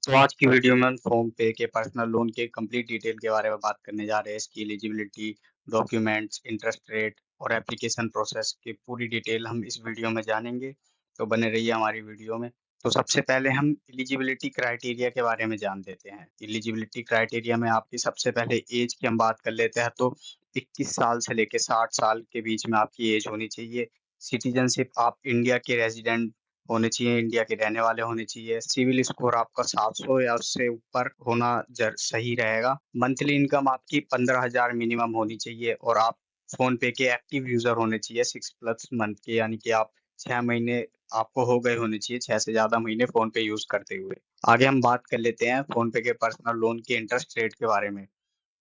तो आज की वीडियो में हम फ़ोन पे के पर्सनल लोन के कंप्लीट डिटेल के बारे में बात करने जा रहे हैं। इसकी एलिजिबिलिटी, डॉक्यूमेंट्स, इंटरेस्ट रेट और एप्लीकेशन प्रोसेस की पूरी डिटेल हम इस वीडियो में जानेंगे। तो बने रहिए हमारी वीडियो में। तो सबसे पहले हम एलिजिबिलिटी क्राइटेरिया के बारे में जान लेते हैं। एलिजिबिलिटी क्राइटेरिया में आपकी सबसे पहले ऐज की हम बात कर लेते हैं तो 21 साल से लेके 60 साल के बीच में आपकी ऐज होनी चाहिए। सिटीज़नशिप आप इंडिया के रेज़िडेंट होने चाहिए, इंडिया के रहने वाले होने चाहिए। सिविल स्कोर आपका 700 या उससे ऊपर होना जर सही रहेगा। मंथली इनकम आपकी 15,000 मिनिमम होनी चाहिए और आप फ़ोन पे के एक्टिव यूज़र होने चाहिए 6 प्लस मंथ के, यानी कि आप 6 महीने आपको हो गए होने चाहिए, 6 से ज़्यादा महीने फ़ोन पे यूज़ करते हुए। आगे हम बात कर लेते हैं फ़ोन पे के पर्सनल लोन के इंटरेस्ट रेट के बारे में।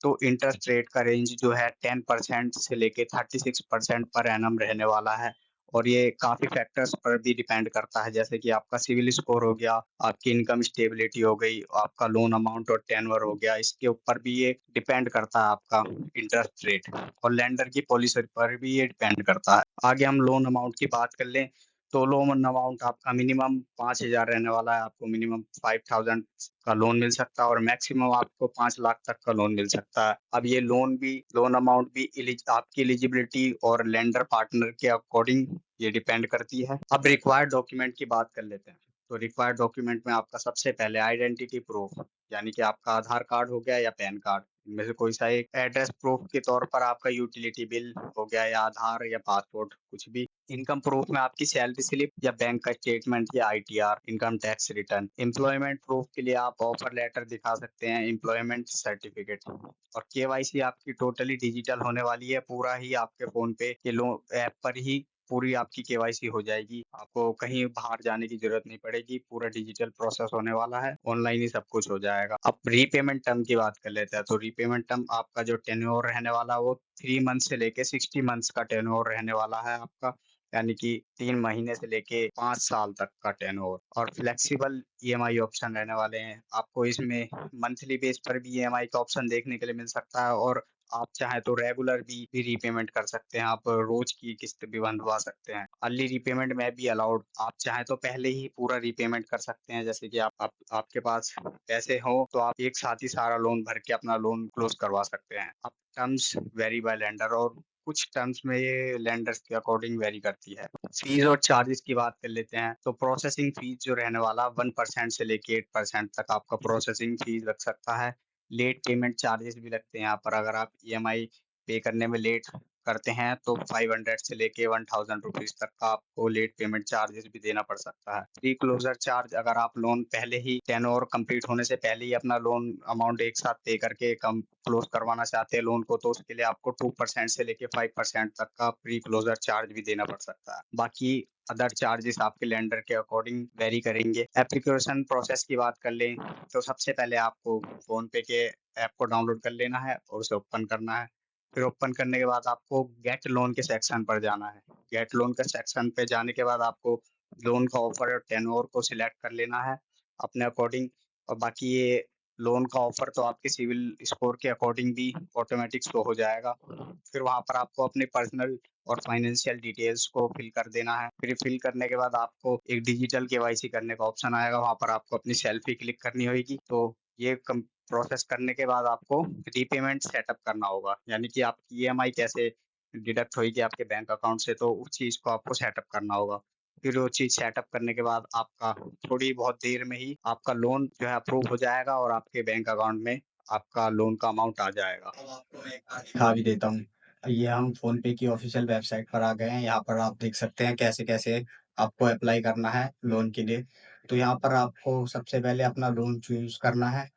तो इंटरेस्ट रेट का रेंज जो है 10% से लेके 36% पर एनम रहने वाला है और ये काफ़ी फैक्टर्स पर भी डिपेंड करता है, जैसे कि आपका सिविल स्कोर हो गया, आपकी इनकम स्टेबिलिटी हो गई, आपका लोन अमाउंट और टेन्योर हो गया। इसके ऊपर भी ये डिपेंड करता है आपका इंटरेस्ट रेट और लेंडर की पॉलिसी पर भी ये डिपेंड करता है। आगे हम लोन अमाउंट की बात कर लें, तो लोन अमाउंट आपका मिनिमम 5,000 रहने वाला है, आपको मिनिमम 5,000 का लोन मिल सकता है और मैक्सिमम आपको 5 लाख तक का लोन मिल सकता है। अब ये लोन अमाउंट भी आपकी एलिजिबिलिटी और लेंडर पार्टनर के अकॉर्डिंग ये डिपेंड करती है। अब रिक्वायर्ड डॉक्यूमेंट की बात कर लेते हैं। तो रिक्वायर्ड डॉक्यूमेंट में आपका सबसे पहले आइडेंटिटी प्रूफ, यानी कि आपका आधार कार्ड हो गया या पैन कार्ड, इनमें से कोई सा एक। एड्रेस प्रूफ के तौर पर आपका यूटिलिटी बिल हो गया या आधार या पासपोर्ट, कुछ भी। इनकम प्रूफ में आपकी सैलरी स्लिप या बैंक का स्टेटमेंट या ITR, income tax return. Employment proof के लिए आप ऑफर लेटर दिखा सकते हैं, एम्प्लॉयमेंट सर्टिफिकेट। और केवाईसी आपकी टोटली डिजिटल होने वाली है, पूरा ही आपके फोन पे के लो ऐप पर ही पूरी आपकी केवाईसी हो जाएगी। आपको कहीं बाहर जाने की जरूरत नहीं पड़ेगी, पूरा डिजिटल प्रोसेस होने वाला है, ऑनलाइन ही सब कुछ हो जाएगा। अब रीपेमेंट टर्म की बात कर लेते हैं। तो रीपेमेंट टर्म आपका जो टेन्योर रहने वाला है वो 3 मंथ से लेके 60 मंथ्स का टेन्योर रहने वाला है आपका, यानी कि 3 महीने से लेके 5 साल तक का टेन्योर। और फ्लेक्सिबल ईएमआई ऑप्शन रहने वाले हैं। आपको इसमें मंथली बेस पर भी ईएमआई का ऑप्शन देखने के लिए मिल सकता है और आप चाहें तो रेगुलर भी रीपेमेंट कर सकते हैं। आप रोज की किस्त भी बंधवा सकते हैं। अर्ली रीपेमेंट में भी अलाउड, आप चाहें तो पहले ही पूरा रीपेमेंट कर सकते हैं। जैसे कि आपके पास पैसे हो तो आप एक साथ ही सारा लोन भर के अपना लोन क्लोज करवा सकते हैं। अब टर्म्स वेरी बाय लेंडर और कुछ टर्म्स में ये लेंडर्स के अकॉर्डिंग वेरी करती है। फीस और चार्जेस की बात कर लेते हैं। तो प्रोसेसिंग फीस जो रहने वाला 1% से लेके 8% तक आपका प्रोसेसिंग फीस लग सकता है। लेट पेमेंट चार्जेस भी लगते हैं यहाँ पर। अगर आप ईएमआई पे करने में लेट करते हैं तो 500 से लेके 1000 रुपीज तक का आपको लेट पेमेंट चार्जेस भी देना पड़ सकता है। प्री क्लोजर चार्ज, अगर आप लोन पहले ही टेन्योर कंप्लीट होने से पहले ही अपना लोन अमाउंट एक साथ पे करके कम क्लोज करवाना चाहते हैं लोन को, तो उसके लिए आपको 2% से लेके 5% तक का प्री क्लोजर चार्ज भी देना पड़ सकता है। बाकी अदर चार्जेस आपके लेंडर के अकॉर्डिंग वेरी करेंगे। एप्लीकेशन प्रोसेस की बात कर लें तो सबसे पहले आपको फ़ोन पे के ऐप को डाउनलोड कर लेना है और उसे ओपन करना है। फिर ओपन करने के बाद आपको गेट लोन के सेक्शन पर जाना है। गेट लोन के सेक्शन पे जाने के बाद आपको लोन का ऑफर और टेन्योर को सिलेक्ट कर लेना है अपने अकॉर्डिंग। और बाकी ये लोन का ऑफर तो आपके सिविल स्कोर के अकॉर्डिंग भी ऑटोमेटिक शो हो जाएगा। फिर वहाँ पर आपको अपनी पर्सनल और फाइनेंशियल डिटेल्स को फिल कर देना है। फिर फिल करने के बाद आपको एक डिजिटल केवाईसी करने का ऑप्शन आएगा, वहाँ पर आपको अपनी सेल्फी क्लिक करनी होगी। तो ये कम प्रोसेस करने के बाद आपको रीपेमेंट सेटअप करना होगा, यानी कि आपकी ईएमआई कैसे डिडक्ट होगी आपके बैंक अकाउंट से, तो उस चीज़ को आपको सेटअप करना होगा। फिर वो चीज़ सेटअप करने के बाद आपका थोड़ी बहुत देर में ही आपका लोन जो है अप्रूव हो जाएगा और आपके बैंक अकाउंट में आपका लोन का अमाउंट आ जाएगा। अब आपको मैं एक बार दिखा भी देता हूँ। ये हम फ़ोन पे की ऑफ़िशियल वेबसाइट पर आ गए हैं। यहाँ पर आप देख सकते हैं कैसे-कैसे आपको अप्लाई करना है लोन के लिए। तो यहाँ पर आपको सबसे पहले अपना लोन चूज़ करना है।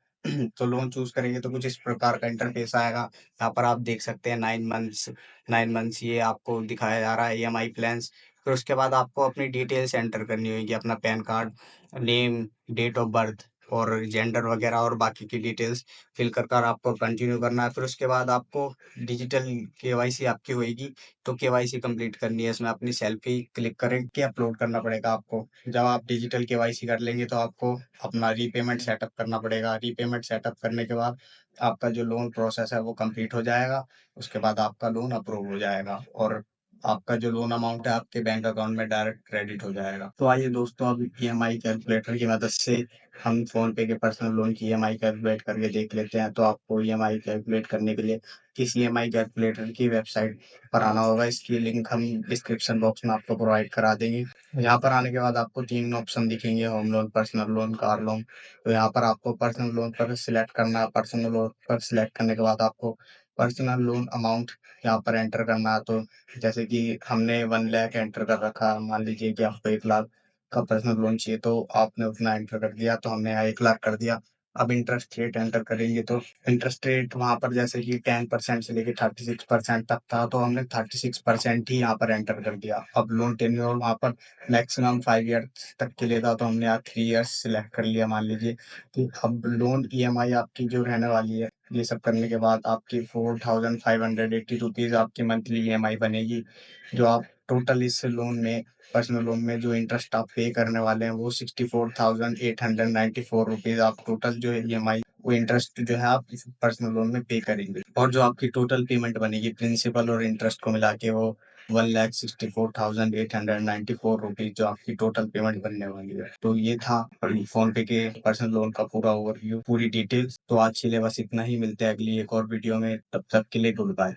तो लोन चूज़ करेंगे तो कुछ इस प्रकार का इंटरफ़ेस आएगा। यहाँ पर आप देख सकते हैं 9 मंथ्स ये आपको दिखाया जा रहा है ईएमआई प्लान्स। फिर उसके बाद आपको अपनी डिटेल्स एंटर करनी होगी, अपना PAN card, name, date of birth और जेंडर वगैरह और बाकी की डिटेल्स फिल कर आपको कंटिन्यू करना है। फिर उसके बाद आपको डिजिटल केवाईसी आपकी होएगी, तो केवाईसी कंप्लीट करनी है। इसमें अपनी सेल्फी क्लिक करके अपलोड करना पड़ेगा आपको। जब आप डिजिटल केवाईसी कर लेंगे तो आपको अपना रीपेमेंट सेटअप करना पड़ेगा। रीपेमेंट सेटअप करने के बाद आपका जो लोन प्रोसेस है वो कंप्लीट हो जाएगा। उसके बाद आपका लोन अप्रूव हो जाएगा और आपका जो लोन अमाउंट है आपके बैंक अकाउंट में डायरेक्ट क्रेडिट हो जाएगा। तो आइए दोस्तों, अब ईएमआई कैलकुलेटर की मदद से हम फ़ोन पे के पर्सनल लोन की ईएमआई कैलकुलेट करके देख लेते हैं। तो आपको ईएमआई कैलकुलेट करने के लिए किस ईएमआई कैलकुलेटर की वेबसाइट पर आना होगा। इसकी लिंक हम डिस्क्रिप्शन बॉक्स में आपको प्रोवाइड करा देंगे। यहाँ पर आने के बाद आपको 3 ऑप्शन दिखेंगे, home loan, personal loan, car loan. तो यहाँ पर आपको पर्सनल लोन पर सिलेक्ट करना है। पर्सनल लोन पर सिलेक्ट करने के बाद आपको पर्सनल लोन अमाउंट यहाँ पर एंटर करना है। तो जैसे कि हमने 1 लाख एंटर कर रखा, मान लीजिए कि आपको 1 लाख का पर्सनल लोन चाहिए, तो आपने उतना एंटर कर दिया, तो हमने यहाँ 1 लाख कर दिया। अब इंटरेस्ट रेट एंटर करेंगे, तो इंटरेस्ट रेट वहाँ पर जैसे कि 10% से लेके 36% तक था, तो हमने 36% ही यहाँ पर एंटर कर दिया। अब लोन टेन्योर वहाँ पर मैक्सिमम 5 ईयर्स तक के लिए था, तो हमने यहाँ 3 ईयर्स सिलेक्ट कर लिया मान लीजिए। कि अब लोन ईएमआई आपकी जो रहने वाली है, ये सब करने के बाद आपकी 4580 रुपीज़ आपकी मंथली ईएमआई बनेगी। जो आप टोटल इस लोन में, पर्सनल लोन में जो इंटरेस्ट आप पे करने वाले हैं, वो 64,894 रुपीज़ आप टोटल जो है ईएमआई, वो इंटरेस्ट जो है आप इस पर्सनल लोन में पे करेंगे। और जो आपकी टोटल पेमेंट बनेगी प्रिंसिपल और इंटरेस्ट को मिला के, वो 1,64,894 रुपीज़ जो आपकी टोटल पेमेंट बनने वाली है। तो ये था फ़ोन पे के पर्सनल लोन का पूरा ओवरव्यू, पूरी डिटेल्स। तो आज के लिए बस इतना ही, मिलते हैं अगली एक और वीडियो में, तब तक के लिए गुड बाय।